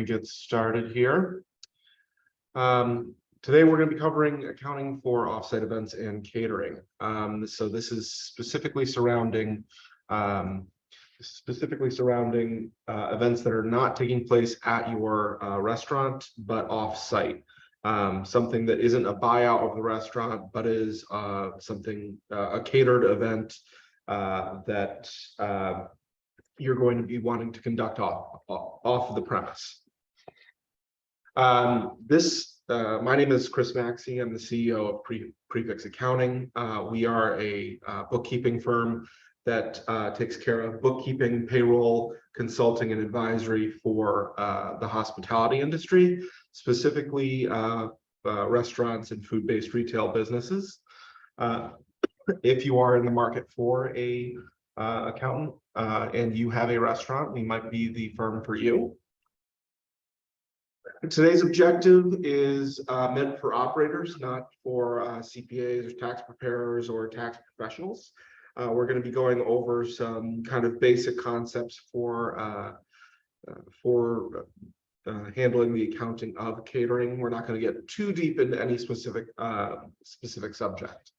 Get started here. Today we're going to be covering accounting for offsite events and catering. So this is specifically surrounding events that are not taking place at your restaurant but offsite. Something that isn't a buyout of the restaurant but is a catered event that you're going to be wanting to conduct off of the premise. My name is Chris Maxey. I'm the CEO of Prefix Accounting. We are a bookkeeping firm that takes care of bookkeeping, payroll, consulting, and advisory for the hospitality industry, specifically restaurants and food-based retail businesses. If you are in the market for a accountant and you have a restaurant, we might be the firm for you. Today's objective is meant for operators, not for CPAs or tax preparers or tax professionals. We're going to be going over some kind of basic concepts for handling the accounting of catering. We're not going to get too deep into any specific subject.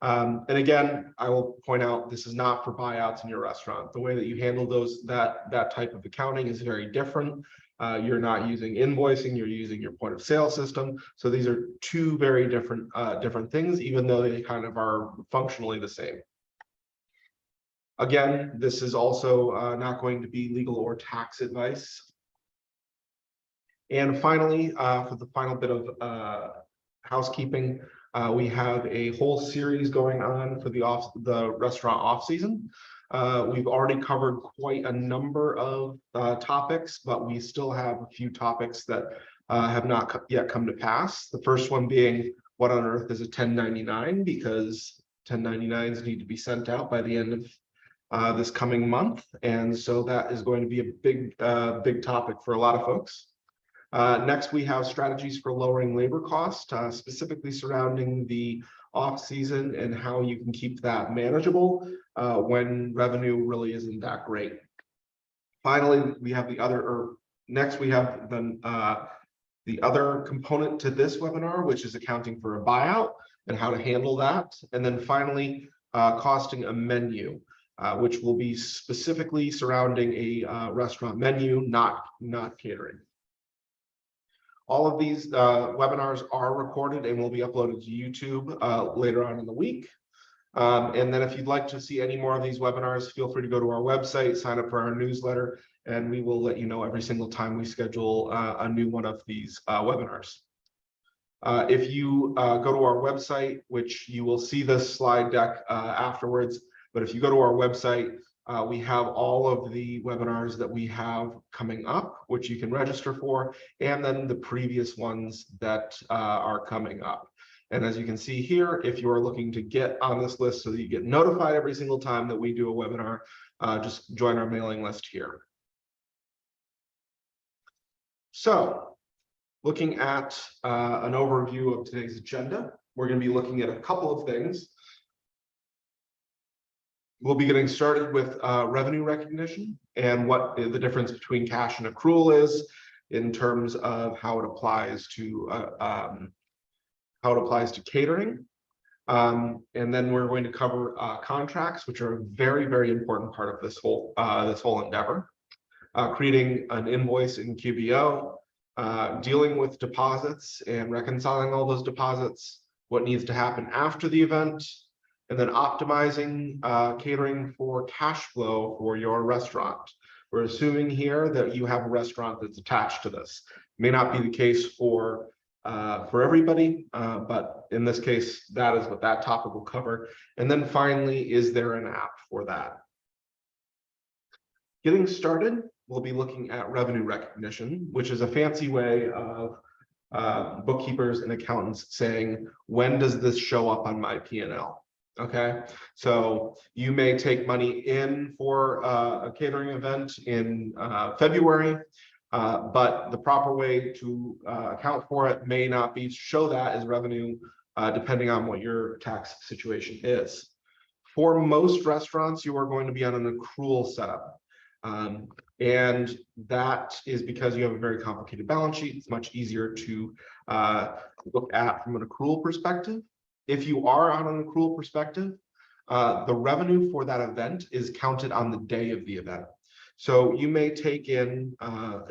And again, I will point out this is not for buyouts in your restaurant. The way that you handle that type of accounting is very different. You're not using invoicing, you're using your point of sale system. So these are two very different things, even though they kind of are functionally the same. Again, this is also not going to be legal or tax advice. And finally, for the final bit of housekeeping, we have a whole series going on for the restaurant off season. We've already covered quite a number of topics, but we still have a few topics that have not yet come to pass. The first one being, what on earth is a 1099? Because 1099s need to be sent out by the end of this coming month. And so that is going to be a big topic for a lot of folks. Next, we have strategies for lowering labor cost, specifically surrounding the off-season and how you can keep that manageable when revenue really isn't that great. Finally, we have the other component to this webinar, which is accounting for a buyout and how to handle that. And then finally, costing a menu, which will be specifically surrounding a restaurant menu, not catering. All of these webinars are recorded and will be uploaded to YouTube later on in the week. And then if you'd like to see any more of these webinars, feel free to go to our website, sign up for our newsletter, and we will let you know every single time we schedule a new one of these webinars. If you go to our website, which you will see this slide deck afterwards, but if you go to our website, we have all of the webinars that we have coming up, which you can register for, and then the previous ones that are coming up. And as you can see here, if you are looking to get on this list so that you get notified every single time that we do a webinar, just join our mailing list here. So, looking at an overview of today's agenda, we're going to be looking at a couple of things. We'll be getting started with revenue recognition and what the difference between cash and accrual is in terms of how it applies to catering. And then we're going to cover contracts, which are a very, very important part of this whole endeavor. Creating an invoice in QBO, dealing with deposits and reconciling all those deposits, what needs to happen after the event, and then optimizing catering for cash flow for your restaurant. We're assuming here that you have a restaurant that's attached to this. It may not be the case for everybody, but in this case, that is what that topic will cover. And then finally, is there an app for that? Getting started, we'll be looking at revenue recognition, which is a fancy way of bookkeepers and accountants saying, when does this show up on my P&L? Okay, so you may take money in for a catering event in February, but the proper way to account for it may not be to show that as revenue, depending on what your tax situation is. For most restaurants, you are going to be on an accrual setup. And that is because you have a very complicated balance sheet. It's much easier to look at from an accrual perspective. If you are on an accrual perspective, the revenue for that event is counted on the day of the event. So you may take in,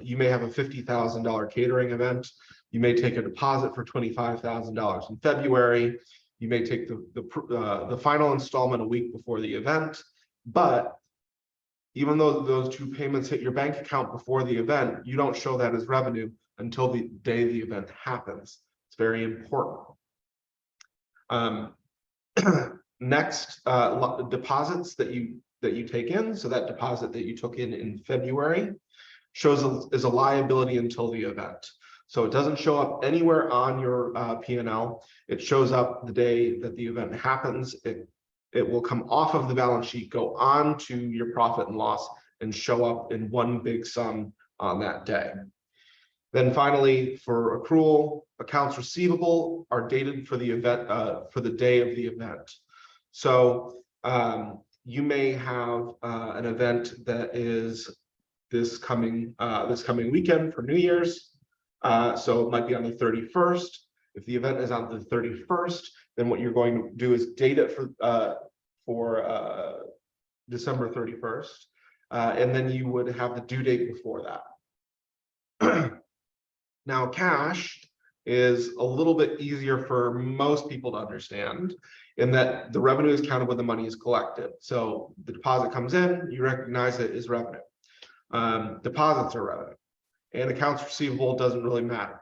you may have a $50,000 catering event. You may take a deposit for $25,000 in February. You may take the final installment a week before the event. But even though those two payments hit your bank account before the event, you don't show that as revenue until the day the event happens. It's very important. Next, deposits that you take in. So that deposit that you took in February shows is a liability until the event. So it doesn't show up anywhere on your P&L. It shows up the day that the event happens. It will come off of the balance sheet, go on to your profit and loss, and show up in one big sum on that day. Then finally, for accrual, accounts receivable are dated for the event, for the day of the event. So you may have an event that is this coming weekend for New Year's. So it might be on the 31st. If the event is on the 31st, then what you're going to do is date it for December 31st, and then you would have the due date before that. Now, cash is a little bit easier for most people to understand in that the revenue is counted when the money is collected. So the deposit comes in, you recognize it as revenue. Deposits are revenue, and accounts receivable doesn't really matter.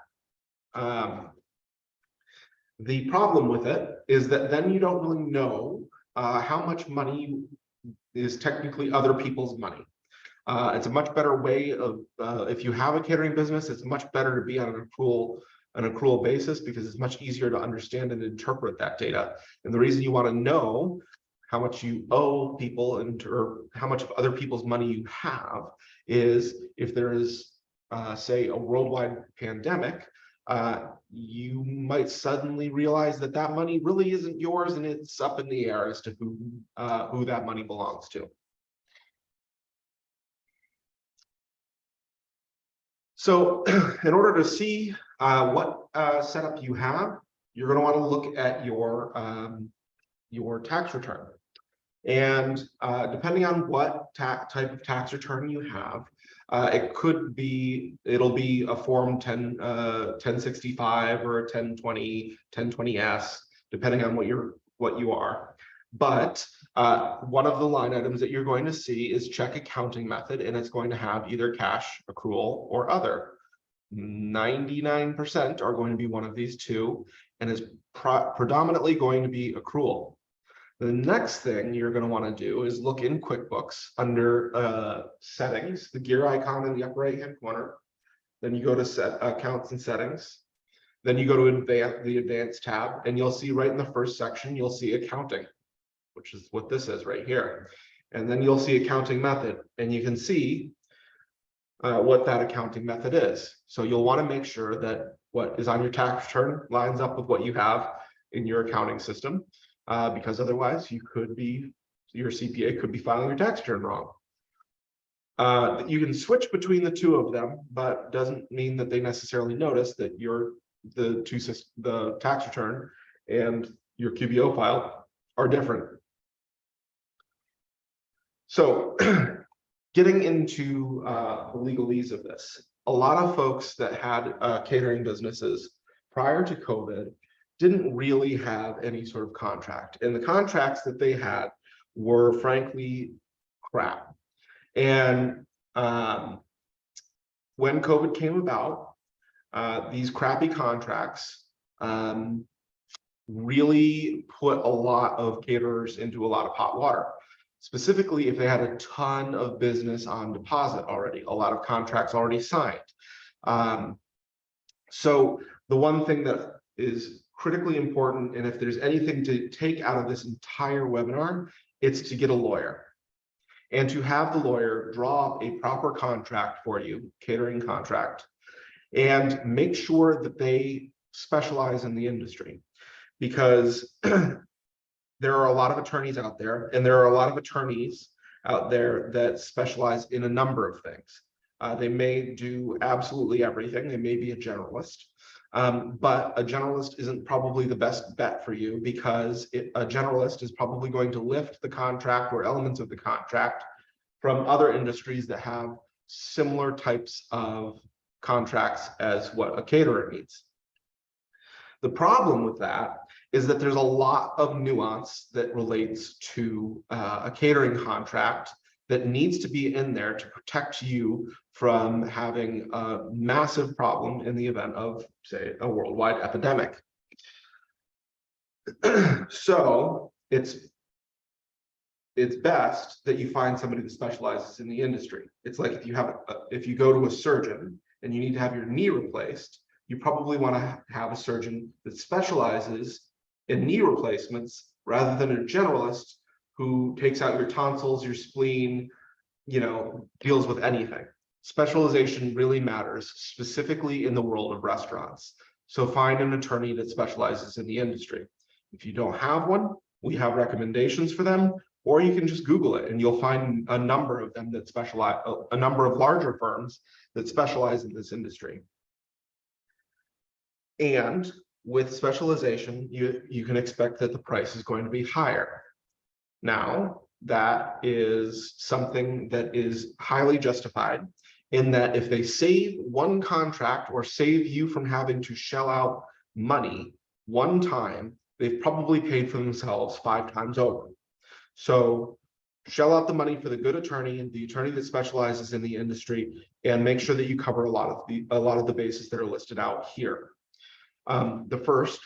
The problem with it is that then you don't really know how much money is technically other people's money. It's a much better way of, if you have a catering business, it's much better to be on an accrual basis because it's much easier to understand and interpret that data. And the reason you want to know how much you owe people or how much of other people's money you have is if there is, say, a worldwide pandemic, you might suddenly realize that that money really isn't yours and it's up in the air as to who that money belongs to. So in order to see what setup you have, you're going to want to look at your tax return. And depending on what type of tax return you have, it'll be a form 1065 or a 1020, 1020S, depending on what you are. But one of the line items that you're going to see is check accounting method, and it's going to have either cash, accrual, or other. 99% are going to be one of these two, and is predominantly going to be accrual. The next thing you're going to want to do is look in QuickBooks under settings, the gear icon in the upper right-hand corner. Then you go to set accounts and settings. Then you go to the advanced tab, and you'll see right in the first section, you'll see accounting, which is what this is right here. And then you'll see accounting method, and you can see what that accounting method is. So you'll want to make sure that what is on your tax return lines up with what you have in your accounting system, because otherwise your CPA could be filing your tax return wrong. You can switch between the two of them, but doesn't mean that they necessarily notice that the tax return and your QBO file are different. So getting into the legalese of this, a lot of folks that had catering businesses prior to COVID didn't really have any sort of contract. And the contracts that they had were frankly crap. And when COVID came about, these crappy contracts really put a lot of caterers into a lot of hot water. Specifically, if they had a ton of business on deposit already, a lot of contracts already signed. So the one thing that is critically important, and if there's anything to take out of this entire webinar, it's to get a lawyer and to have the lawyer draw up a proper contract for you, catering contract, and make sure that they specialize in the industry, because there are a lot of attorneys out there, and there are a lot of attorneys out there that specialize in a number of things. They may do absolutely everything. They may be a generalist, but a generalist isn't probably the best bet for you, because a generalist is probably going to lift the contract or elements of the contract from other industries that have similar types of contracts as what a caterer needs. The problem with that is that there's a lot of nuance that relates to a catering contract that needs to be in there to protect you from having a massive problem in the event of, say, a worldwide epidemic. So it's best that you find somebody that specializes in the industry. It's like if you go to a surgeon and you need to have your knee replaced, you probably want to have a surgeon that specializes in knee replacements rather than a generalist who takes out your tonsils, your spleen, deals with anything. Specialization really matters, specifically in the world of restaurants. So find an attorney that specializes in the industry. If you don't have one, we have recommendations for them, or you can just Google it and you'll find a number of them that specialize, a number of larger firms that specialize in this industry. And with specialization, you can expect that the price is going to be higher. Now, that is something that is highly justified, in that if they save one contract or save you from having to shell out money one time, they've probably paid for themselves 5 times over. So shell out the money for the good attorney, the attorney that specializes in the industry, and make sure that you cover a lot of the bases that are listed out here. The first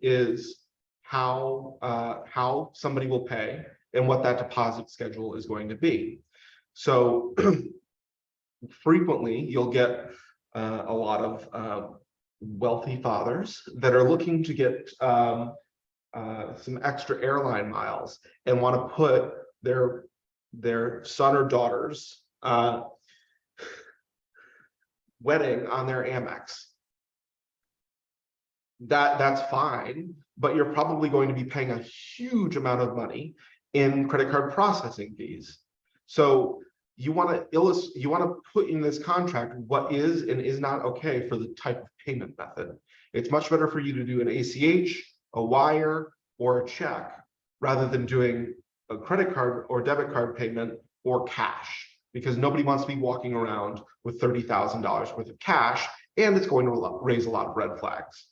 is how somebody will pay and what that deposit schedule is going to be. So frequently you'll get a lot of wealthy fathers that are looking to get some extra airline miles and want to put their son or daughter's wedding on their Amex. That's fine, but you're probably going to be paying a huge amount of money in credit card processing fees. So you want to put in this contract what is and is not okay for the type of payment method. It's much better for you to do an ACH, a wire, or a check rather than doing a credit card or debit card payment or cash, because nobody wants to be walking around with $30,000 worth of cash, and it's going to raise a lot of red flags.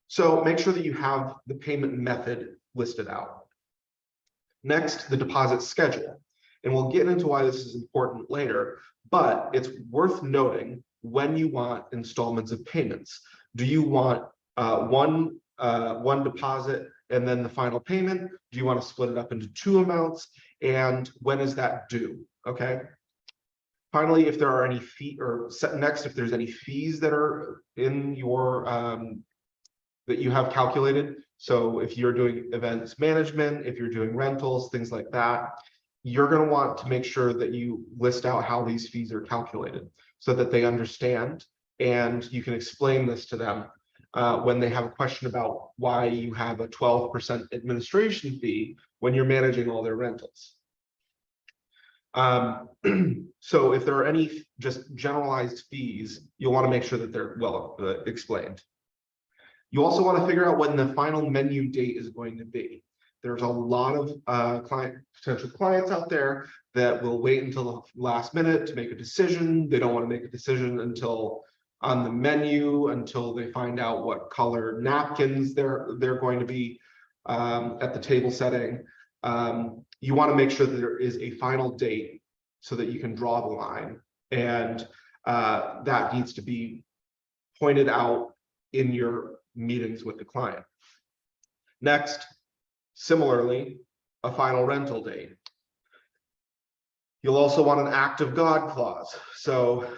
So make sure that you have the payment method listed out. Next, the deposit schedule. And we'll get into why this is important later, but it's worth noting when you want installments of payments. Do you want one deposit and then the final payment? Do you want to split it up into 2 amounts? And when is that due? Okay. Finally, if there are any fees, or next, if there's any fees that are in your that you have calculated. So if you're doing events management, if you're doing rentals, things like that, you're going to want to make sure that you list out how these fees are calculated so that they understand, and you can explain this to them when they have a question about why you have a 12% administration fee when you're managing all their rentals. So if there are any just generalized fees, you'll want to make sure that they're well explained. You also want to figure out when the final menu date is going to be. There's a lot of potential clients out there that will wait until the last minute to make a decision. They don't want to make a decision until on the menu, until they find out what color napkins they're going to be at the table setting. You want to make sure that there is a final date so that you can draw the line, and that needs to be pointed out in your meetings with the client. Next, similarly, a final rental date. You'll also want an act of God clause. So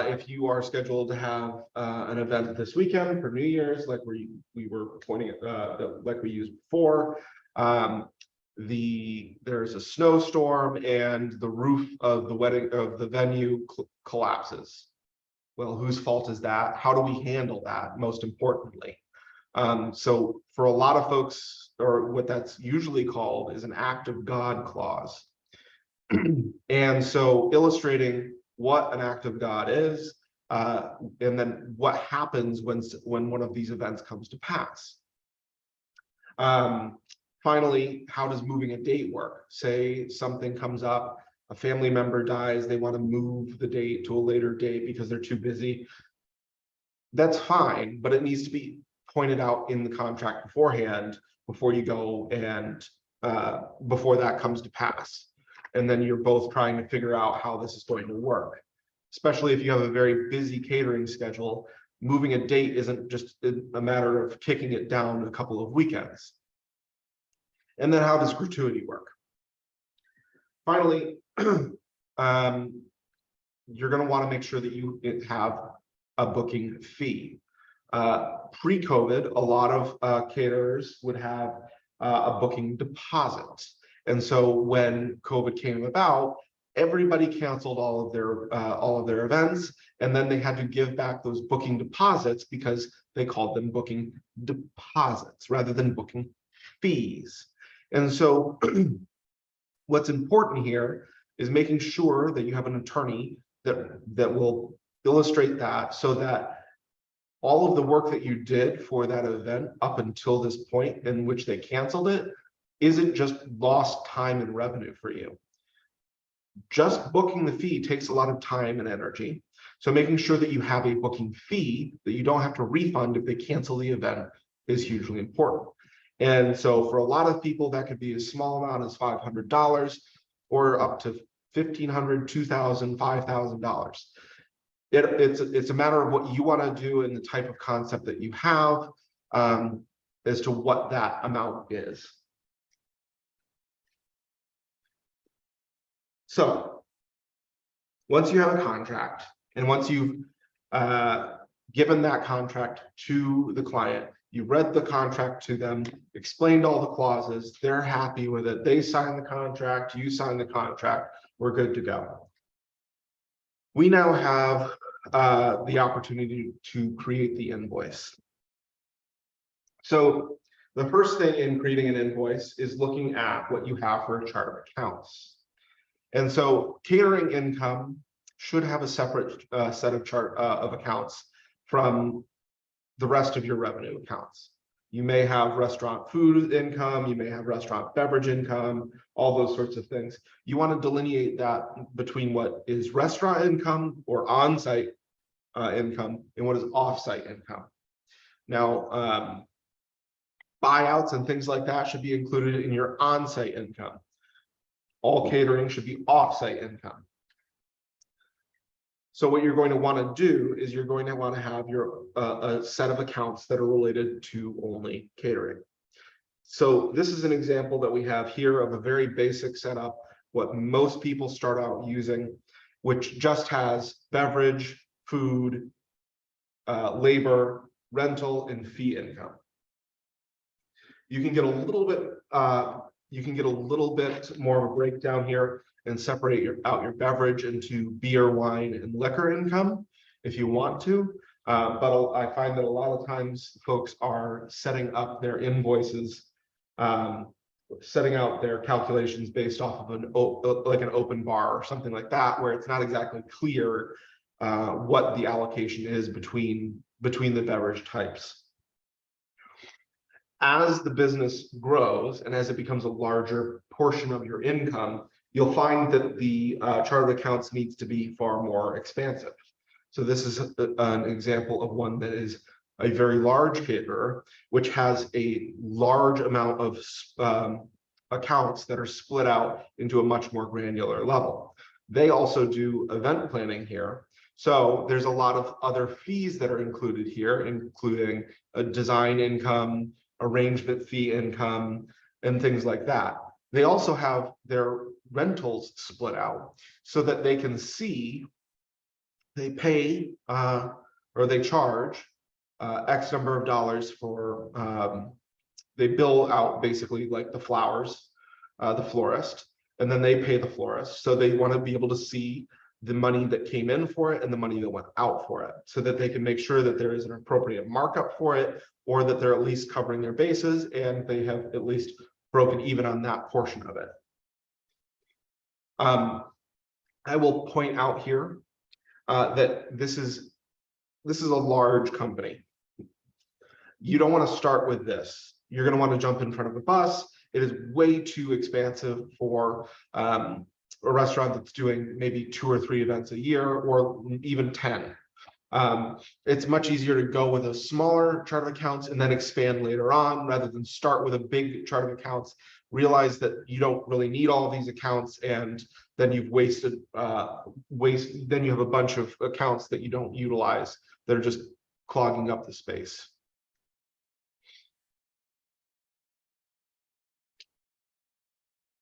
if you are scheduled to have an event this weekend for New Year's, like we were pointing at, like we used before, there's a snowstorm and the roof of the venue collapses. Well, whose fault is that? How do we handle that, most importantly? So for a lot of folks, or what that's usually called is an act of God clause. And so illustrating what an act of God is, and then what happens when one of these events comes to pass. Finally, how does moving a date work? Say something comes up, a family member dies, they want to move the date to a later date because they're too busy. That's fine, but it needs to be pointed out in the contract beforehand before you go and before that comes to pass. And then you're both trying to figure out how this is going to work. Especially if you have a very busy catering schedule, moving a date isn't just a matter of kicking it down a couple of weekends. And then how does gratuity work? Finally, you're going to want to make sure that you have a booking fee. Pre-COVID, a lot of caterers would have a booking deposit. And so when COVID came about, everybody canceled all of their events, and then they had to give back those booking deposits because they called them booking deposits rather than booking fees. And so what's important here is making sure that you have an attorney that will illustrate that, so that all of the work that you did for that event up until this point in which they canceled it isn't just lost time and revenue for you. Just booking the fee takes a lot of time and energy. So making sure that you have a booking fee that you don't have to refund if they cancel the event is hugely important. And so for a lot of people, that could be as small amount as $500 or up to $1,500, $2,000, $5,000. It's a matter of what you want to do and the type of concept that you have as to what that amount is. So once you have a contract, and once you've given that contract to the client, you read the contract to them, explained all the clauses, they're happy with it, they sign the contract, you sign the contract, we're good to go. We now have the opportunity to create the invoice. So the first thing in creating an invoice is looking at what you have for a chart of accounts. And so catering income should have a separate set of chart of accounts from the rest of your revenue accounts. You may have restaurant food income, you may have restaurant beverage income, all those sorts of things. You want to delineate that between what is restaurant income or on-site income and what is off-site income. Now, buyouts and things like that should be included in your on-site income. All catering should be off-site income. So what you're going to want to do is you're going to want to have your a set of accounts that are related to only catering. So this is an example that we have here of a very basic setup, what most people start out using, which just has beverage, food, labor, rental, and fee income. You can get a little bit more of a breakdown here and separate out your beverage into beer, wine, and liquor income if you want to. But I find that a lot of times folks are setting up their invoices, setting out their calculations based off of like an open bar or something like that, where it's not exactly clear what the allocation is between the beverage types. As the business grows and as it becomes a larger portion of your income, you'll find that the chart of accounts needs to be far more expansive. So this is an example of one that is a very large caterer, which has a large amount of accounts that are split out into a much more granular level. They also do event planning here. So there's a lot of other fees that are included here, including a design income, arrangement fee income, and things like that. They also have their rentals split out so that they can see they pay or they charge X number of dollars for, they bill out basically like the flowers, the florist, and then they pay the florist. So they want to be able to see the money that came in for it and the money that went out for it, so that they can make sure that there is an appropriate markup for it, or that they're at least covering their bases and they have at least broken even on that portion of it. I will point out here that this is a large company. You don't want to start with this. You're going to want to jump in front of a bus. It is way too expansive for a restaurant that's doing maybe 2 or 3 events a year, or even 10. It's much easier to go with a smaller chart of accounts and then expand later on, rather than start with a big chart of accounts, realize that you don't really need all of these accounts, and then you've wasted then you have a bunch of accounts that you don't utilize that are just clogging up the space.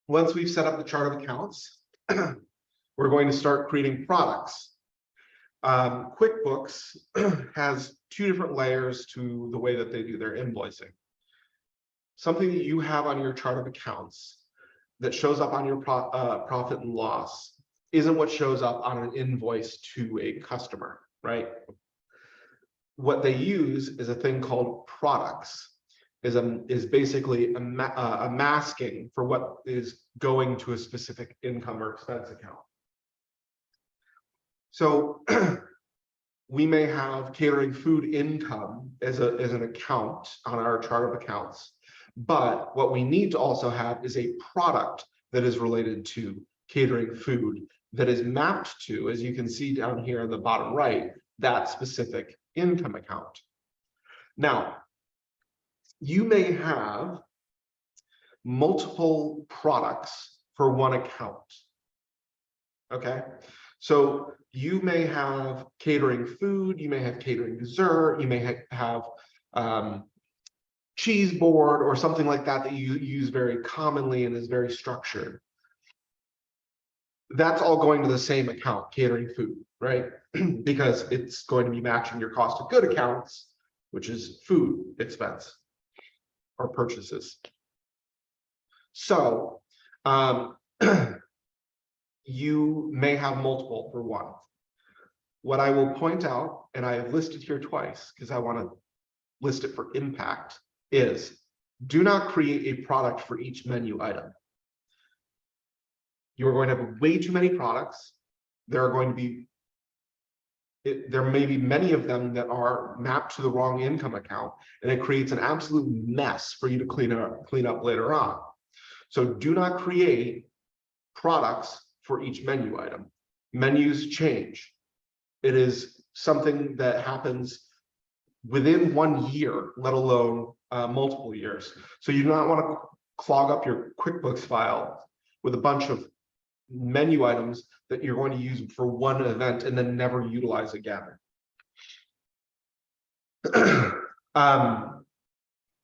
Once we've set up the chart of accounts, we're going to start creating products. QuickBooks has 2 different layers to the way that they do their invoicing. Something that you have on your chart of accounts that shows up on your profit and loss isn't what shows up on an invoice to a customer, right? What they use is a thing called products. Is basically a masking for what is going to a specific income or expense account. So we may have catering food income as an account on our chart of accounts, but what we need to also have is a product that is related to catering food that is mapped to, as you can see down here in the bottom right, that specific income account. Now, you may have multiple products for one account. Okay, so you may have catering food, you may have catering dessert, you may have cheese board or something like that that you use very commonly and is very structured. That's all going to the same account, catering food, right? Because it's going to be matching your cost of good accounts, which is food expense or purchases. So you may have multiple for one. What I will point out, and I have listed here twice because I want to list it for impact, is do not create a product for each menu item. You're going to have way too many products. There are going to be there may be many of them that are mapped to the wrong income account, and it creates an absolute mess for you to clean up later on. So do not create products for each menu item. Menus change. It is something that happens within 1 year, let alone multiple years. So you do not want to clog up your QuickBooks file with a bunch of menu items that you're going to use for one event and then never utilize again.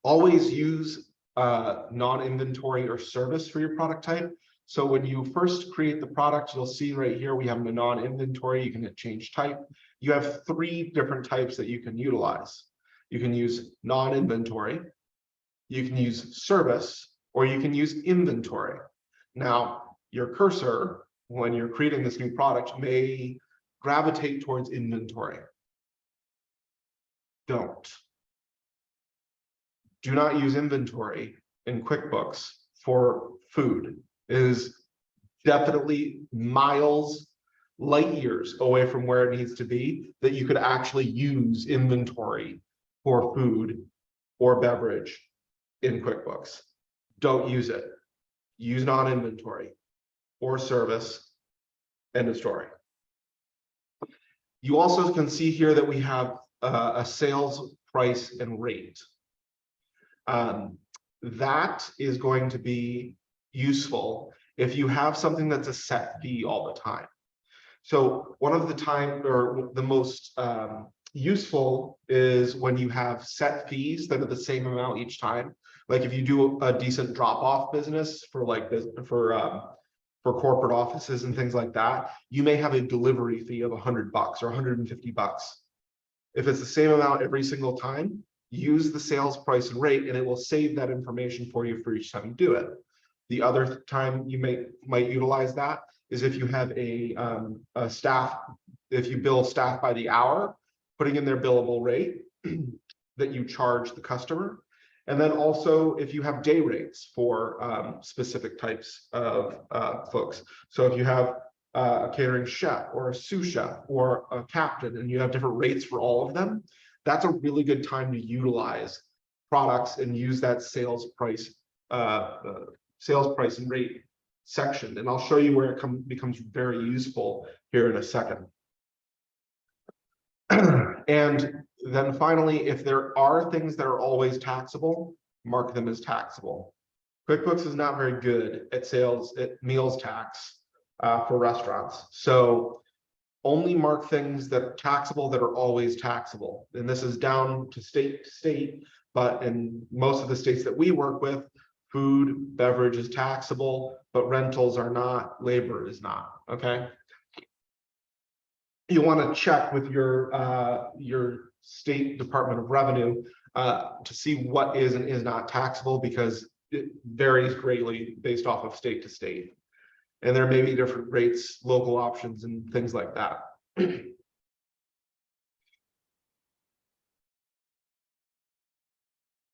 Always use non-inventory or service for your product type. So when you first create the product, you'll see right here we have the non-inventory. You can hit change type. You have 3 different types that you can utilize. You can use non-inventory, you can use service, or you can use inventory. Now, your cursor, when you're creating this new product, may gravitate towards inventory. Don't. Do not use inventory in QuickBooks for food. It is definitely miles, light years away from where it needs to be that you could actually use inventory for food or beverage in QuickBooks. Don't use it. Use non-inventory or service. End of story. You also can see here that we have a sales price and rate. That is going to be useful if you have something that's a set fee all the time. So one of the most useful is when you have set fees that are the same amount each time. Like if you do a decent drop-off business for corporate offices and things like that, you may have a delivery fee of $100 or $150. If it's the same amount every single time, use the sales price and rate, and it will save that information for you for each time you do it. The other time you might utilize that is if you have a staff, if you bill staff by the hour, putting in their billable rate that you charge the customer, And then also if you have day rates for specific types of folks. So if you have a catering chef or a sous chef or a captain, and you have different rates for all of them, that's a really good time to utilize products and use that sales price and rate section. And I'll show you where it becomes very useful here in a second. And then finally, if there are things that are always taxable, mark them as taxable. QuickBooks is not very good at meals tax for restaurants. So only mark things that are taxable that are always taxable. And this is down to state, but in most of the states that we work with, food, beverage is taxable, but rentals are not, labor is not, okay? You want to check with your state Department of Revenue to see what is and is not taxable, because it varies greatly based off of state to state. And there may be different rates, local options, and things like that.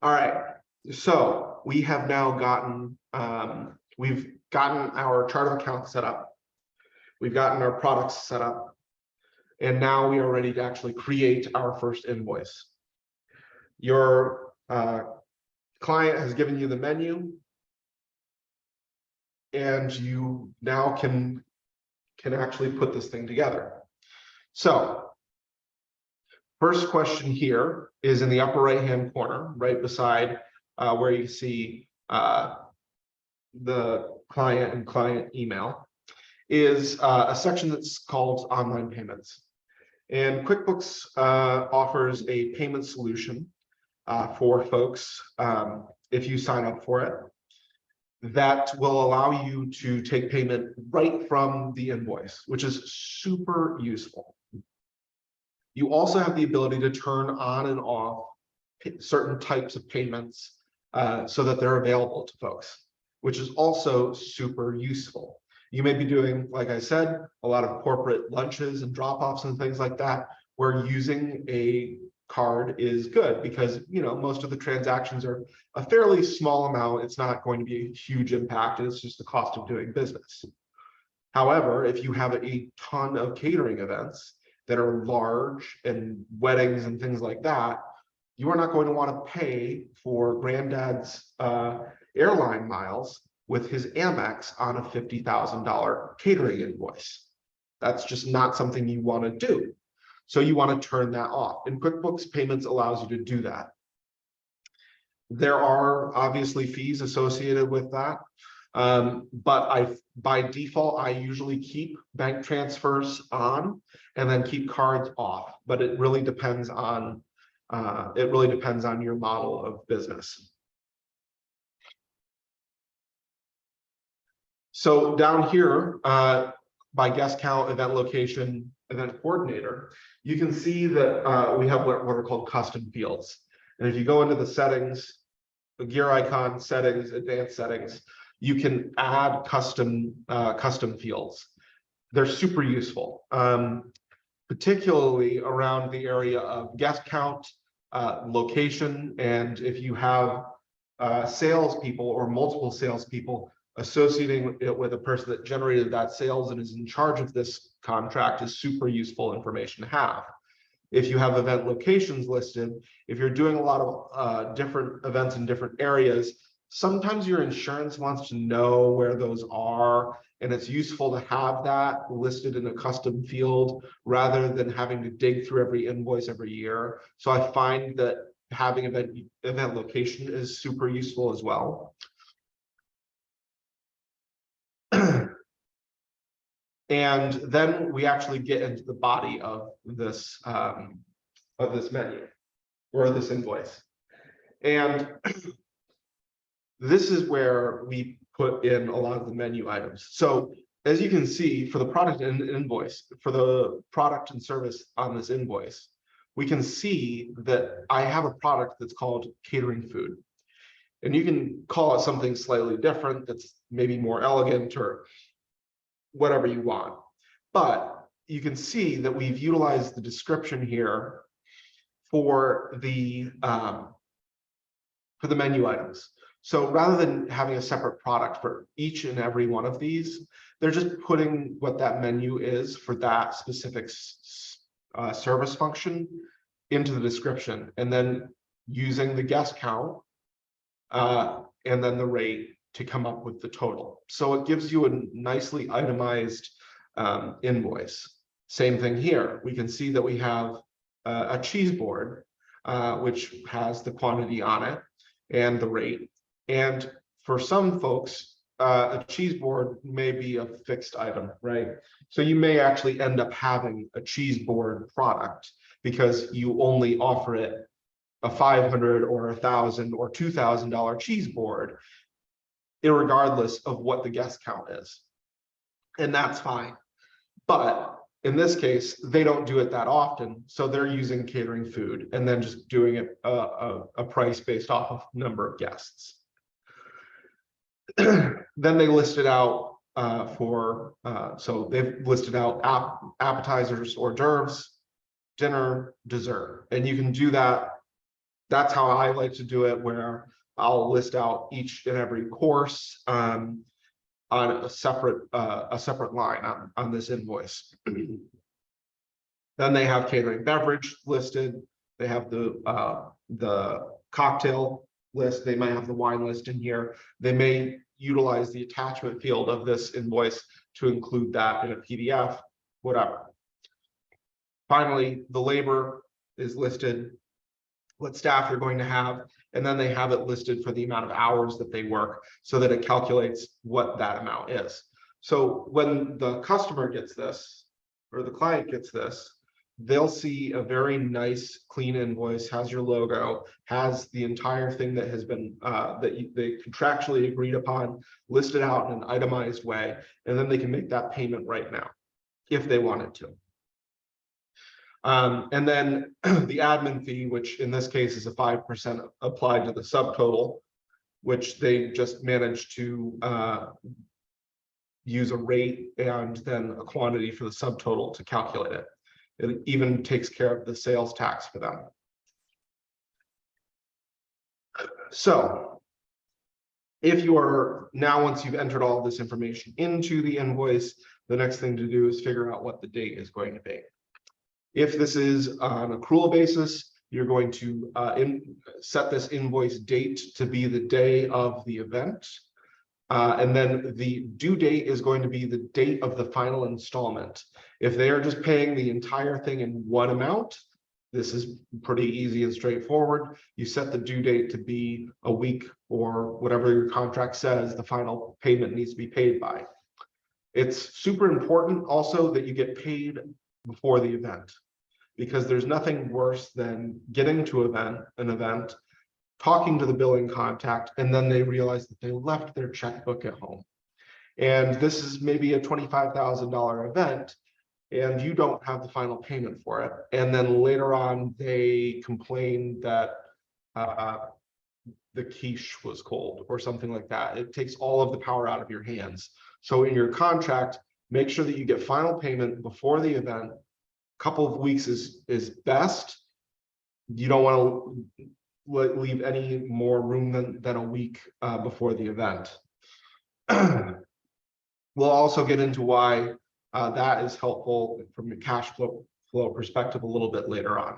All right, so we have now gotten, we've gotten our chart of accounts set up. We've gotten our products set up. And now we are ready to actually create our first invoice. Your client has given you the menu, and you now can actually put this thing together. So first question here is in the upper right hand corner, right beside where you see the client and client email, is a section that's called online payments. And QuickBooks offers a payment solution for folks if you sign up for it, that will allow you to take payment right from the invoice, which is super useful. You also have the ability to turn on and off certain types of payments so that they're available to folks, which is also super useful. You may be doing, like I said, a lot of corporate lunches and drop-offs and things like that, where using a card is good because, you know, most of the transactions are a fairly small amount. It's not going to be a huge impact. It's just the cost of doing business. However, if you have a ton of catering events that are large and weddings and things like that, you are not going to want to pay for granddad's airline miles with his Amex on a $50,000 catering invoice. That's just not something you want to do. So you want to turn that off. And QuickBooks Payments allows you to do that. There are obviously fees associated with that. But by default, I usually keep bank transfers on and then keep cards off. But it really depends on your model of business. So down here, by guest count, event location, event coordinator, you can see that we have what are called custom fields. And if you go into the settings, the gear icon, settings, advanced settings, you can add custom fields. They're super useful, particularly around the area of guest count, location, and if you have salespeople or multiple salespeople associating it with a person that generated that sales and is in charge of this contract is super useful information to have. If you have event locations listed, if you're doing a lot of different events in different areas, sometimes your insurance wants to know where those are, and it's useful to have that listed in a custom field rather than having to dig through every invoice every year. So I find that having event location is super useful as well. And then we actually get into the body of this menu or this invoice. And this is where we put in a lot of the menu items. So as you can see, for the product and invoice, for the product and service on this invoice, we can see that I have a product that's called catering food. And you can call it something slightly different that's maybe more elegant or whatever you want. But you can see that we've utilized the description here for the for the menu items. So rather than having a separate product for each and every one of these, they're just putting what that menu is for that specific service function into the description, and then using the guest count and then the rate to come up with the total. So it gives you a nicely itemized invoice. Same thing here. We can see that we have a cheese board, which has the quantity on it and the rate. And for some folks, a cheese board may be a fixed item, right? So you may actually end up having a cheese board product because you only offer it a $500 or $1,000 or $2,000 cheese board, irregardless of what the guest count is. And that's fine. But in this case, they don't do it that often. So they're using catering food and then just doing it a price based off of number of guests. Then they listed out so they've listed out appetizers, hors d'oeuvres, dinner, dessert. And you can do that. That's how I like to do it, where I'll list out each and every course on a separate line on this invoice. Then they have catering beverage listed. They have the cocktail list. They might have the wine list in here. They may utilize the attachment field of this invoice to include that in a PDF, whatever. Finally, the labor is listed, what staff they're going to have, and then they have it listed for the amount of hours that they work so that it calculates what that amount is. So when the customer gets this, or the client gets this, they'll see a very nice, clean invoice, has your logo, has the entire thing that has been, they contractually agreed upon, listed out in an itemized way, and then they can make that payment right now, if they wanted to. And then the admin fee, which in this case is a 5% applied to the subtotal, which they just managed to use a rate and then a quantity for the subtotal to calculate it. It even takes care of the sales tax for them. So if you are now, once you've entered all this information into the invoice, the next thing to do is figure out what the date is going to be. If this is on an accrual basis, you're going to set this invoice date to be the day of the event. And then the due date is going to be the date of the final installment. If they are just paying the entire thing in one amount, this is pretty easy and straightforward. You set the due date to be a week or whatever your contract says the final payment needs to be paid by. It's super important also that you get paid before the event, because there's nothing worse than getting to an event, talking to the billing contact, and then they realize that they left their checkbook at home. And this is maybe a $25,000 event, and you don't have the final payment for it. And then later on, they complain that the quiche was cold or something like that. It takes all of the power out of your hands. So in your contract, make sure that you get final payment before the event. A couple of weeks is best. You don't want to leave any more room than a week before the event. We'll also get into why that is helpful from a cash flow perspective a little bit later on.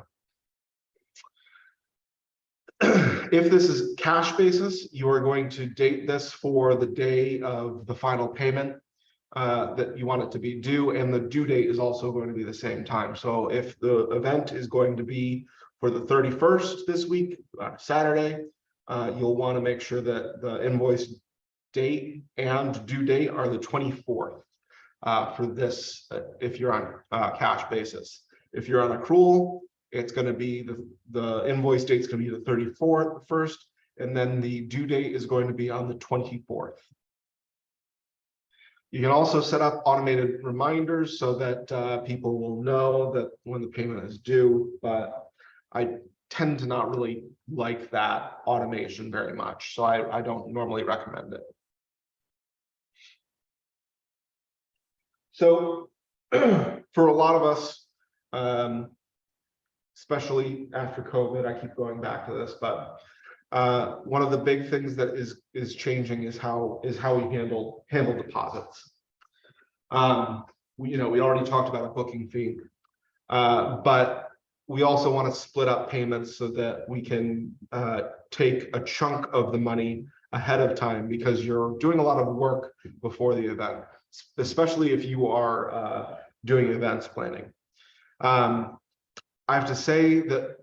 If this is cash basis, you are going to date this for the day of the final payment that you want it to be due, and the due date is also going to be the same time. So if the event is going to be for the 31st this week, Saturday, you'll want to make sure that the invoice date and due date are the 24th for this, if you're on cash basis. If you're on accrual, it's going to be the invoice date's going to be the 34th first, and then the due date is going to be on the 24th. You can also set up automated reminders so that people will know that when the payment is due, but I tend to not really like that automation very much, so I don't normally recommend it. So for a lot of us, especially after COVID, I keep going back to this, but One of the big things that is changing is how we handle deposits. We already talked about a booking fee, but we also want to split up payments so that we can take a chunk of the money ahead of time, because you're doing a lot of work before the event, especially if you are doing events planning. I have to say that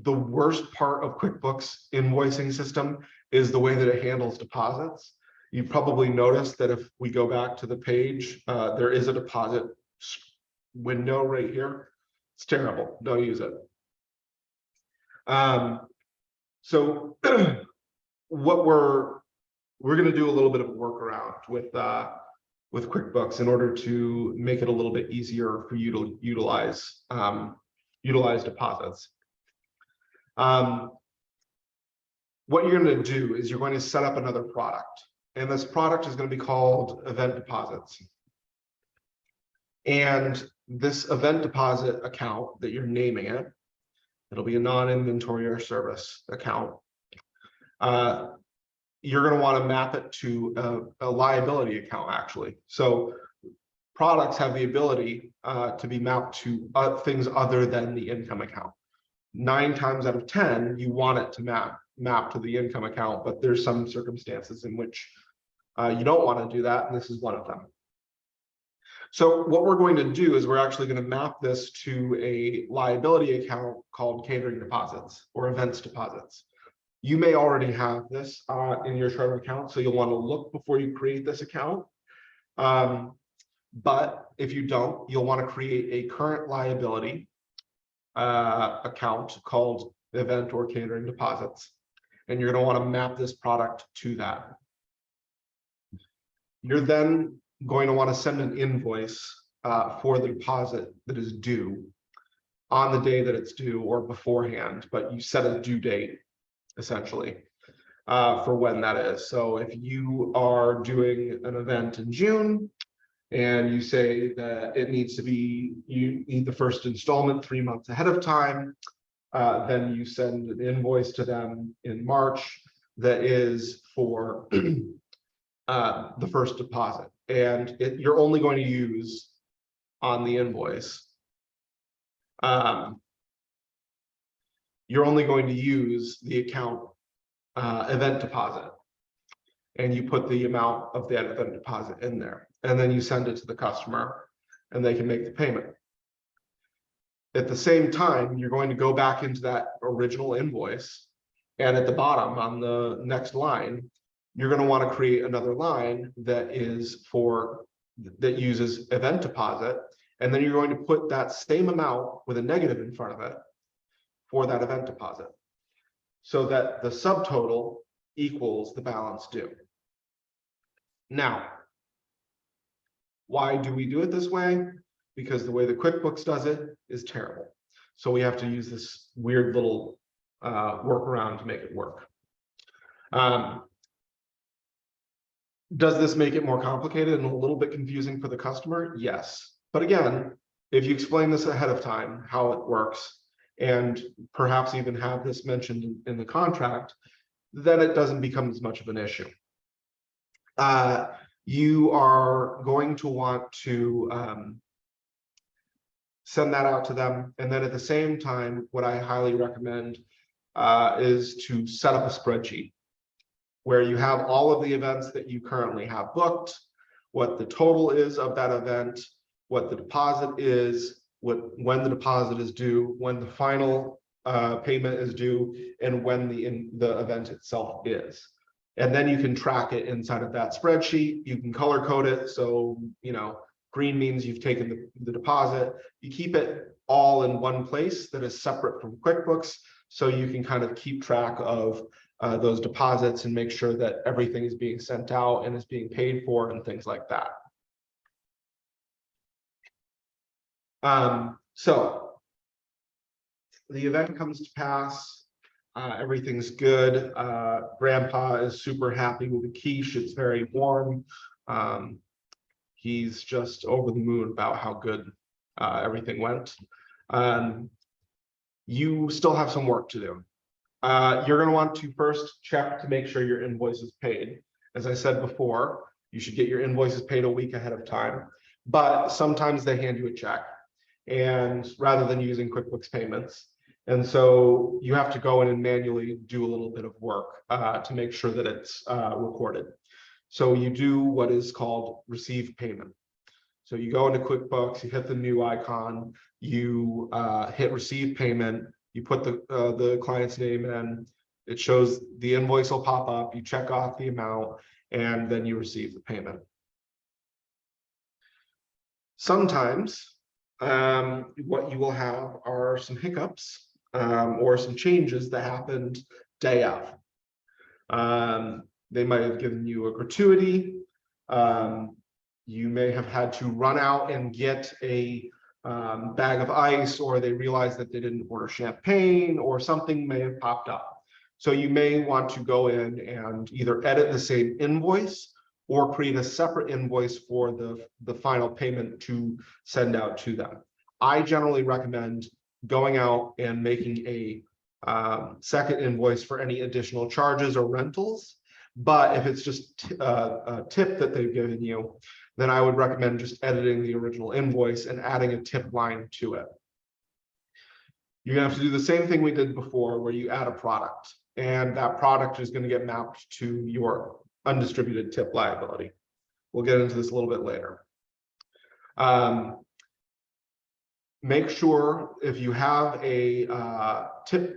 the worst part of QuickBooks invoicing system is the way that it handles deposits. You probably noticed that if we go back to the page, there is a deposit window right here. It's terrible. Don't use it. So what we're going to do a little bit of a workaround with QuickBooks in order to make it a little bit easier for you to utilize deposits. What you're going to do is you're going to set up another product, and this product is going to be called Event Deposits. And this event deposit account that you're naming it, it'll be a non-inventory or service account. You're going to want to map it to a liability account, actually. So products have the ability to be mapped to things other than the income account. 9 times out of 10, you want it to map to the income account, but there's some circumstances in which you don't want to do that, and this is one of them. So what we're going to do is we're actually going to map this to a liability account called Catering Deposits or Events Deposits. You may already have this in your chart of account, so you'll want to look before you create this account. But if you don't, you'll want to create a current liability account called Event or Catering Deposits, and you're going to want to map this product to that. You're then going to want to send an invoice for the deposit that is due on the day that it's due or beforehand, but you set a due date essentially for when that is. So if you are doing an event in June and you say that it needs to be, you need the first installment 3 months ahead of time, then you send an invoice to them in March that is for the first deposit, and you're only going to use on the invoice. You're only going to use the account event deposit, and you put the amount of that event deposit in there, and then you send it to the customer and they can make the payment. At the same time, you're going to go back into that original invoice, and at the bottom on the next line, you're going to want to create another line that uses event deposit, and then you're going to put that same amount with a negative in front of it for that event deposit, so that the subtotal equals the balance due. Now, why do we do it this way? Because the way the QuickBooks does it is terrible. So we have to use this weird little workaround to make it work. Does this make it more complicated and a little bit confusing for the customer? Yes. But again, if you explain this ahead of time, how it works, and perhaps even have this mentioned in the contract, then it doesn't become as much of an issue. You are going to want to send that out to them. And then at the same time, what I highly recommend is to set up a spreadsheet where you have all of the events that you currently have booked, what the total is of that event, what the deposit is, when the deposit is due, when the final payment is due, and when the event itself is. And then you can track it inside of that spreadsheet. You can color code it. So, green means you've taken the deposit. You keep it all in one place that is separate from QuickBooks, so you can kind of keep track of those deposits and make sure that everything is being sent out and is being paid for and things like that. So the event comes to pass, everything's good. Grandpa is super happy with the quiche. It's very warm. He's just over the moon about how good everything went. You still have some work to do. You're going to want to first check to make sure your invoice is paid. As I said before, you should get your invoices paid a week ahead of time, but sometimes they hand you a check, and rather than using QuickBooks payments. And so you have to go in and manually do a little bit of work to make sure that it's recorded. So you do what is called receive payment. So you go into QuickBooks, you hit the new icon, you hit receive payment, you put the client's name in, it shows the invoice will pop up, you check off the amount, and then you receive the payment. Sometimes what you will have are some hiccups or some changes that happened day of. They might have given you a gratuity. You may have had to run out and get a bag of ice, or they realized that they didn't order champagne, or something may have popped up. So you may want to go in and either edit the same invoice or create a separate invoice for the final payment to send out to them. I generally recommend going out and making a second invoice for any additional charges or rentals. But if it's just a tip that they've given you, then I would recommend just editing the original invoice and adding a tip line to it. You're gonna have to do the same thing we did before, where you add a product, and that product is gonna get mapped to your undistributed tip liability. We'll get into this a little bit later. Make sure if you have a tip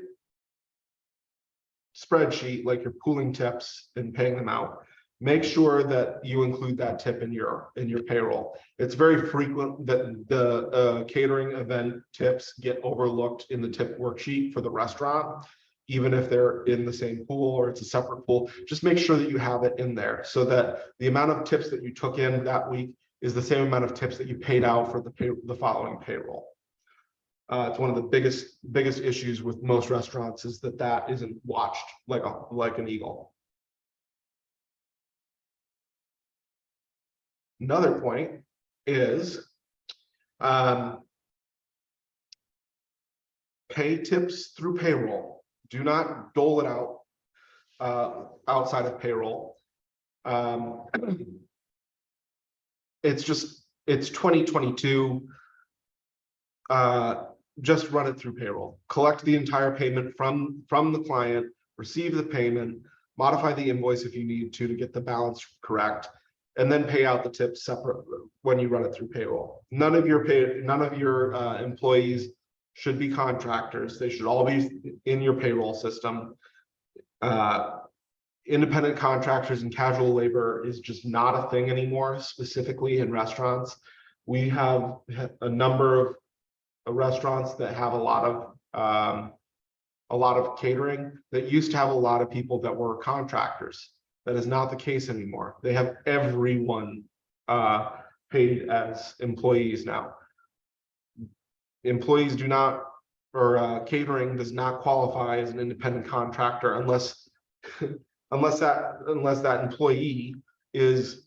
spreadsheet, like you're pooling tips and paying them out, make sure that you include that tip in your payroll. It's very frequent that the catering event tips get overlooked in the tip worksheet for the restaurant, even if they're in the same pool or it's a separate pool. Just make sure that you have it in there so that the amount of tips that you took in that week is the same amount of tips that you paid out for the following payroll. It's one of the biggest issues with most restaurants is that isn't watched like an eagle. Another point is pay tips through payroll. Do not dole it out outside of payroll. It's 2022. Just run it through payroll. Collect the entire payment from the client, receive the payment, modify the invoice if you need to get the balance correct, and then pay out the tips separate when you run it through payroll. None of your employees should be contractors. They should all be in your payroll system. Independent contractors and casual labor is just not a thing anymore, specifically in restaurants. We have a number of restaurants that have a lot of catering that used to have a lot of people that were contractors. That is not the case anymore. They have everyone paid as employees now. Employees do not, or catering does not qualify as an independent contractor unless that employee is,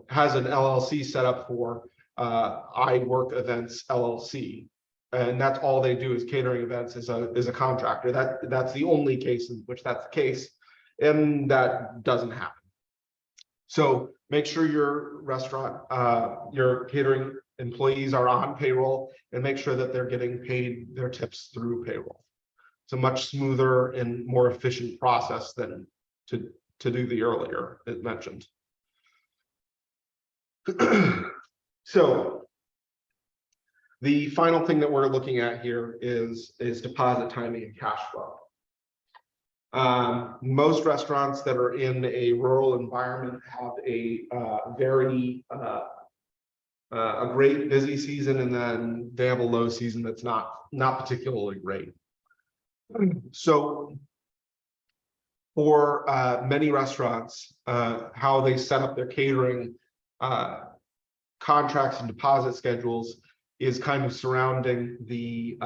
has an LLC set up for I Work Events LLC, and that's all they do is catering events is a contractor. That's the only case in which that's the case, and that doesn't happen. So make sure your restaurant, your catering employees are on payroll, and make sure that they're getting paid their tips through payroll. It's a much smoother and more efficient process than to do the earlier it mentioned. So the final thing that we're looking at here is deposit timing and cash flow. Most restaurants that are in a rural environment have a great busy season, and then they have a low season that's not particularly great. So for many restaurants, how they set up their catering contracts and deposit schedules is kind of surrounding the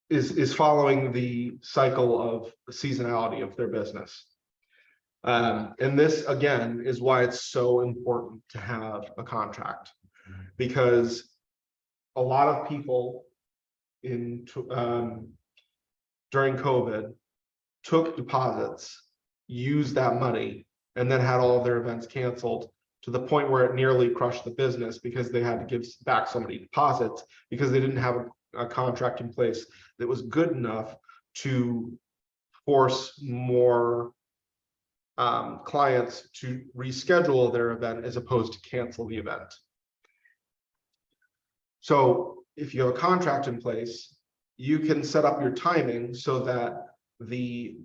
is following the cycle of seasonality of their business. And this again is why it's so important to have a contract, because a lot of people during COVID took deposits, used that money, and then had all of their events canceled, to the point where it nearly crushed the business because they had to give back so many deposits because they didn't have a contract in place that was good enough to force more clients to reschedule their event as opposed to cancel the event. So if you have a contract in place, you can set up your timing so that the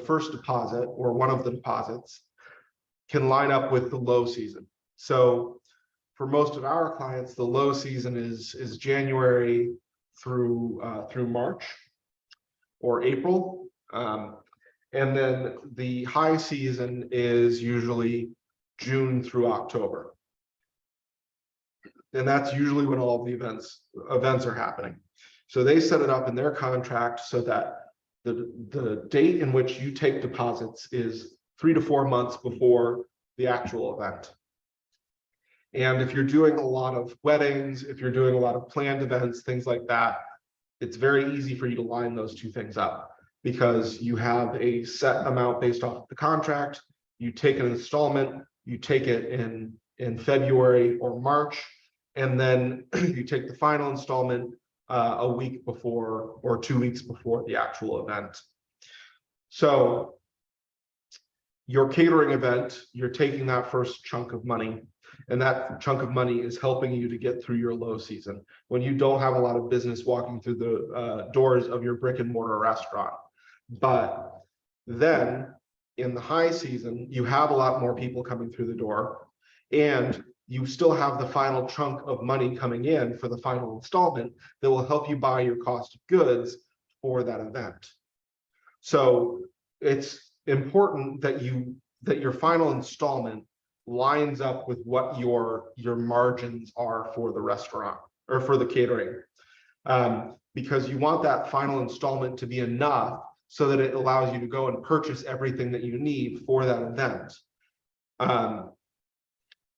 first deposit or one of the deposits can line up with the low season. So for most of our clients, the low season is January through March or April. And then the high season is usually June through October. And that's usually when all of the events are happening. So they set it up in their contract so that the date in which you take deposits is 3 to 4 months before the actual event. And if you're doing a lot of weddings, if you're doing a lot of planned events, things like that, it's very easy for you to line those two things up, because you have a set amount based off the contract. You take an installment, you take it in February or March, and then you take the final installment a week before or 2 weeks before the actual event. So your catering event, you're taking that first chunk of money, and that chunk of money is helping you to get through your low season when you don't have a lot of business walking through the doors of your brick and mortar restaurant. But then in the high season, you have a lot more people coming through the door, and you still have the final chunk of money coming in for the final installment that will help you buy your cost of goods for that event. So it's important that your final installment lines up with what your margins are for the restaurant or for the catering, because you want that final installment to be enough so that it allows you to go and purchase everything that you need for that event,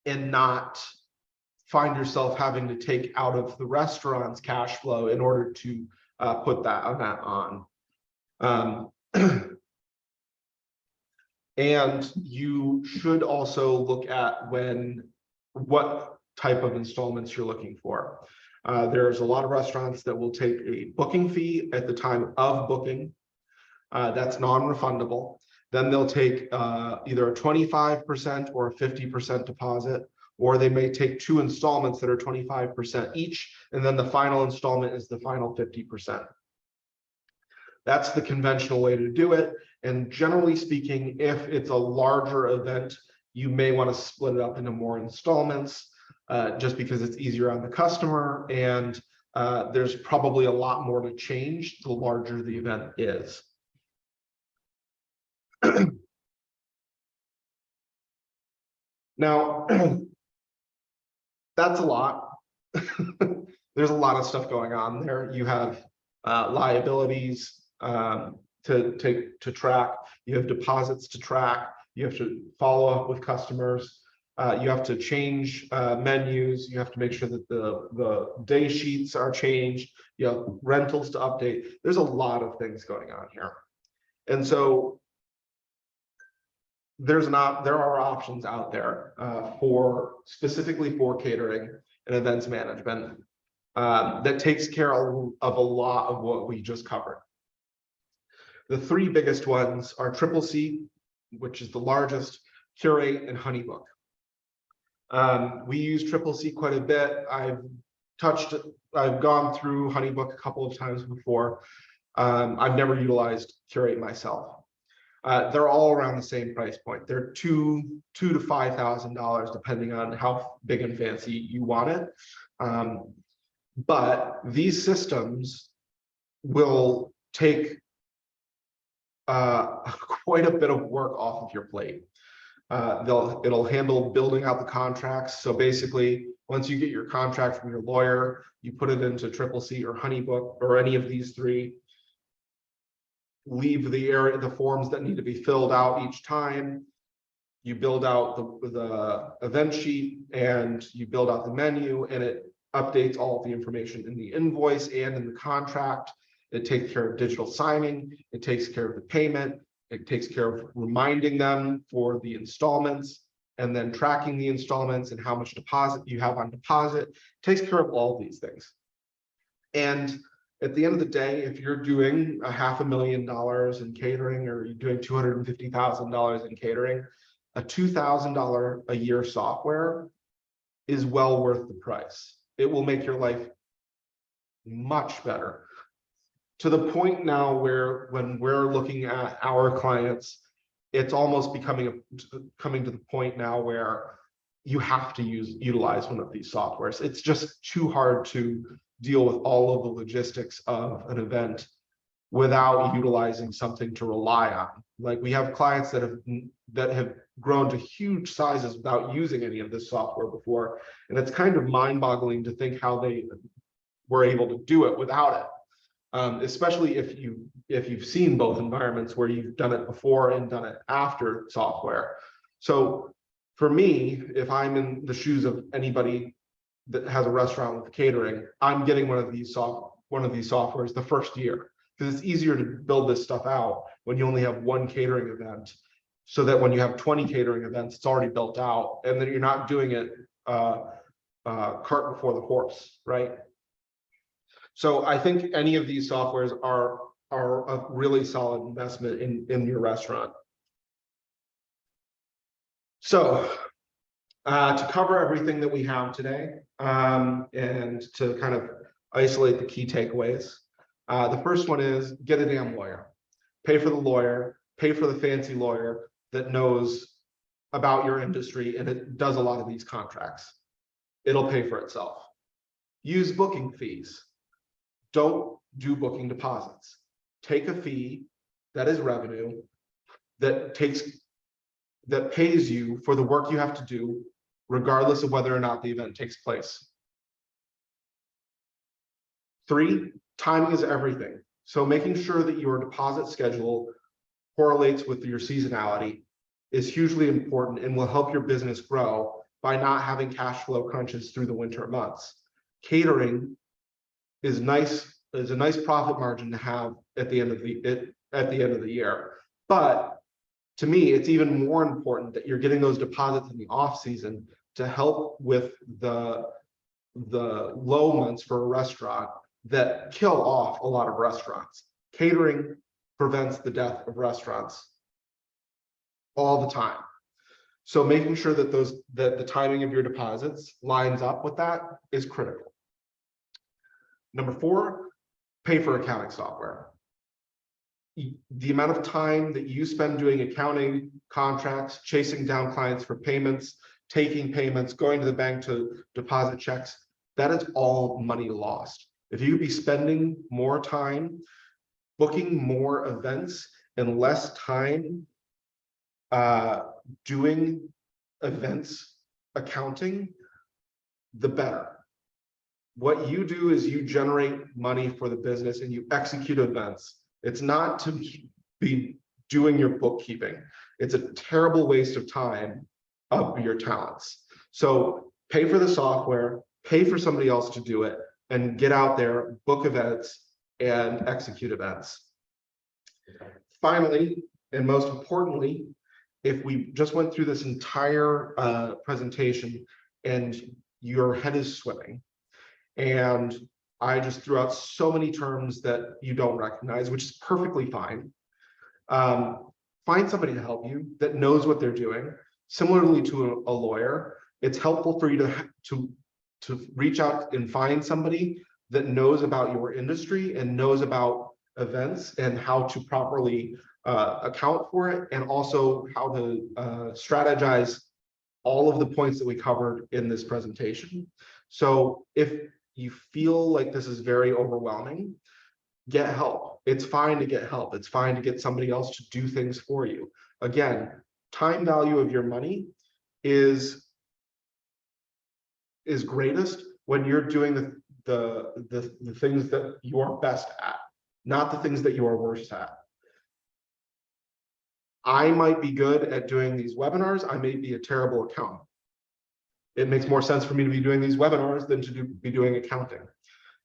and not find yourself having to take out of the restaurant's cash flow in order to put that on. And you should also look at what type of installments you're looking for. There's a lot of restaurants that will take a booking fee at the time of booking. That's non-refundable. Then they'll take either a 25% or a 50% deposit, or they may take 2 installments that are 25% each, and then the final installment is the final 50%. That's the conventional way to do it. And generally speaking, if it's a larger event, you may want to split it up into more installments, just because it's easier on the customer, and there's probably a lot more to change the larger the event is. Now, that's a lot. There's a lot of stuff going on there. You have liabilities to track. You have deposits to track. You have to follow up with customers. You have to change menus. You have to make sure that the day sheets are changed. You have rentals to update. There's a lot of things going on here, and so there are options out there specifically for catering and events management that takes care of a lot of what we just covered. The 3 biggest ones are CCC, which is the largest, Curate, and Honeybook. We use CCC quite a bit. I've gone through Honeybook a couple of times before. I've never utilized Curate myself. They're all around the same price point. They're $2,000 to $5,000, depending on how big and fancy you want it. But these systems will take quite a bit of work off of your plate. It'll handle building out the contracts. So basically, once you get your contract from your lawyer, you put it into CCC or Honeybook or any of these 3. Leave the forms that need to be filled out each time. You build out the event sheet, and you build out the menu, and it updates all of the information in the invoice and in the contract. It takes care of digital signing. It takes care of the payment. It takes care of reminding them for the installments and then tracking the installments and how much deposit you have on deposit. It takes care of all these things. And at the end of the day, if you're doing $500,000 in catering, or you're doing $250,000 in catering, a $2,000 a year software is well worth the price. It will make your life much better, to the point now where when we're looking at our clients, it's almost coming to the point now where you have to utilize one of these softwares. It's just too hard to deal with all of the logistics of an event without utilizing something to rely on. Like, we have clients that have grown to huge sizes without using any of this software before, and it's kind of mind-boggling to think how they were able to do it without it. Especially if you've seen both environments where you've done it before and done it after software. So for me, if I'm in the shoes of anybody that has a restaurant with catering, I'm getting one of these softwares the first year, because it's easier to build this stuff out when you only have one catering event, so that when you have 20 catering events, it's already built out, and then you're not doing it cart before the horse, right? So I think any of these softwares are a really solid investment in your restaurant. So to cover everything that we have today, and to kind of isolate the key takeaways, the first one is get a damn lawyer. Pay for the lawyer, pay for the fancy lawyer that knows about your industry and it does a lot of these contracts. It'll pay for itself. Use booking fees. Don't do booking deposits. Take a fee that is revenue that pays you for the work you have to do, regardless of whether or not the event takes place. 3, timing is everything. So making sure that your deposit schedule correlates with your seasonality is hugely important and will help your business grow by not having cash flow crunches through the winter months. Catering is a nice profit margin to have at the end of the year. But to me, it's even more important that you're getting those deposits in the off season to help with the low months for a restaurant that kill off a lot of restaurants. Catering prevents the death of restaurants all the time. So making sure that the timing of your deposits lines up with that is critical. Number 4, pay for accounting software. The amount of time that you spend doing accounting, contracts, chasing down clients for payments, taking payments, going to the bank to deposit checks, that is all money lost. If you could be spending more time booking more events and less time doing events accounting, the better. What you do is you generate money for the business and you execute events. It's not to be doing your bookkeeping. It's a terrible waste of time of your talents. So pay for the software, pay for somebody else to do it, and get out there, book events, and execute events. Finally, and most importantly, if we just went through this entire presentation and your head is swimming, and I just threw out so many terms that you don't recognize, which is perfectly fine. Find somebody to help you that knows what they're doing. Similarly to a lawyer, it's helpful for you to reach out and find somebody that knows about your industry and knows about events and how to properly account for it, and also how to strategize all of the points that we covered in this presentation. So if you feel like this is very overwhelming, get help. It's fine to get help. It's fine to get somebody else to do things for you. Again, time value of your money is greatest when you're doing the things that you are best at, not the things that you are worst at. I might be good at doing these webinars. I may be a terrible accountant. It makes more sense for me to be doing these webinars than to be doing accounting.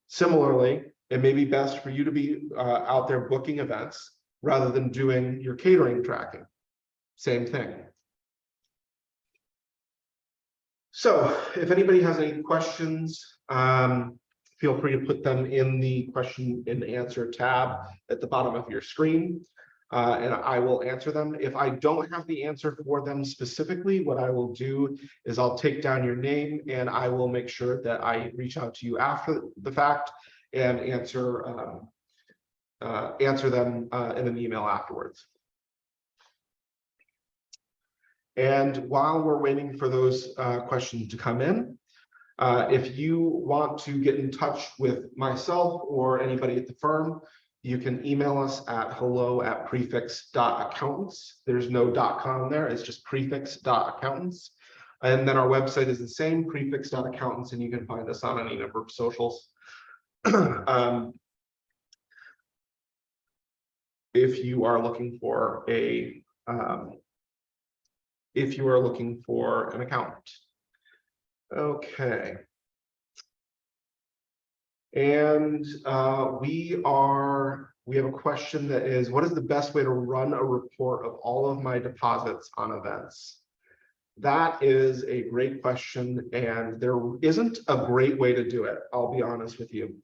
Similarly, it may be best for you to be out there booking events rather than doing your catering tracking. Same thing. So if anybody has any questions, feel free to put them in the question and answer tab at the bottom of your screen, and I will answer them. If I don't have the answer for them specifically, what I will do is I'll take down your name and I will make sure that I reach out to you after the fact and answer them in an email afterwards. And while we're waiting for those questions to come in, if you want to get in touch with myself or anybody at the firm, you can email us at hello@prefix.accountants. There's no .com there, it's just prefix.accountants. And then our website is the same, prefix.accountants, and you can find us on any number of socials. If you are looking for an accountant. Okay. And we have a question that is, what is the best way to run a report of all of my deposits on events? That is a great question, and there isn't a great way to do it, I'll be honest with you.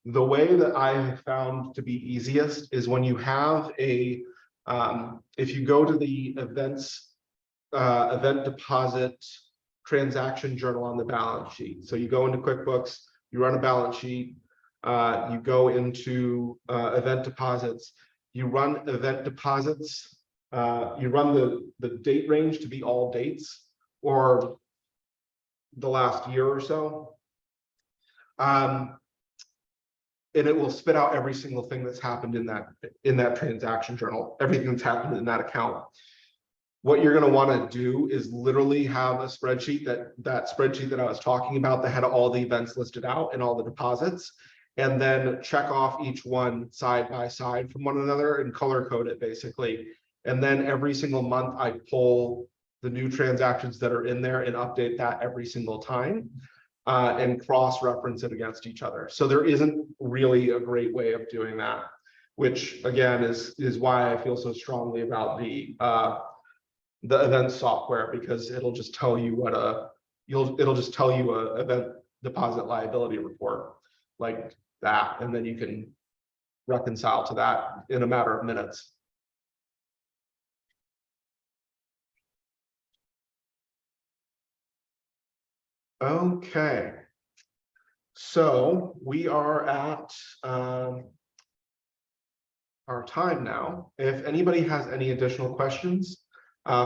The way that I have found to be easiest is when you have if you go to the event deposit transaction journal on the balance sheet. So you go into QuickBooks, you run a balance sheet, you go into event deposits, you run event deposits, you run the date range to be all dates or the last year or so. And it will spit out every single thing that's happened in that transaction journal, everything that's happened in that account. What you're going to want to do is literally have a spreadsheet, that spreadsheet that I was talking about that had all the events listed out and all the deposits, and then check off each one side by side from one another and color code it basically. And then every single month I pull the new transactions that are in there and update that every single time, and cross-reference it against each other. So there isn't really a great way of doing that, which again is why I feel so strongly about the event software, because it'll just tell you it'll just tell you a event deposit liability report like that, and then you can reconcile to that in a matter of minutes. Okay, so we are at our time now. If anybody has any additional questions,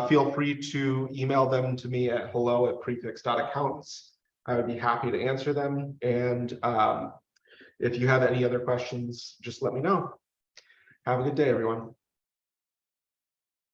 feel free to email them to me at hello@prefix.accountants. I would be happy to answer them. And if you have any other questions, just let me know. Have a good day, everyone.